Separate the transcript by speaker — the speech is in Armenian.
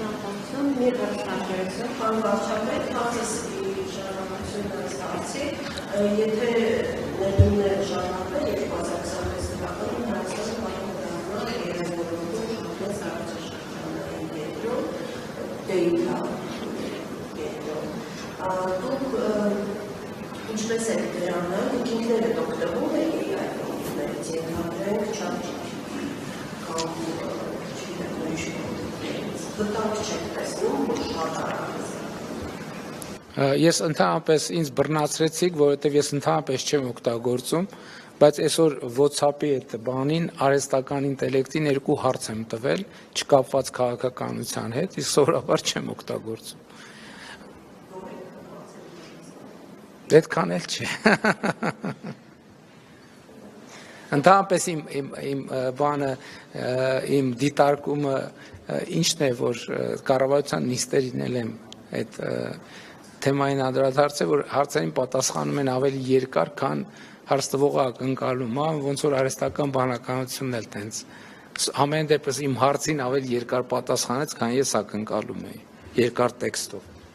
Speaker 1: Մի հրապարակություն, պարոն վարչապետ, հացս շարունակություն ստացի, եթե ներումն է շարունակվել 2026 թվականին Հայաստանը պատմական երևորում շահպես առաջաշրջանային կենտրոն, դեյթա կենտրոն։ Դուք ինչպես եք դրանալ, դուք ինքներդ օգտվում եք այդ օգտներից, ենթադրենք կամ
Speaker 2: Ես ընդհանրապես ինձ բռնացրեցիք, որովհետև ես ընդհանրապես չեմ օգտագործում, բայց այսօր WhatsApp-ի այդ բանին արհեստական ինտելեկտին երկու հարց եմ տվել, չկապված քաղաքականության հետ, իսկ սովորաբար չեմ օգտագործում։ Այդքան էլ չէ։ Ընդհանրապես իմ բանը, իմ դիտարկումը ինչն է, որ կառավարության նիստերին էլ եմ այդ թեմային անդրադարձել, որ հարցերին պատասխանում են ավելի երկար, քան հարց տվողը ակնկալում, ոնց որ արհեստական բանականությունն էլ տենց։ Ամեն դեպս իմ հարցին ավելի երկար պատասխանեց, քան ես ակնկալում էի, երկար տեքստով։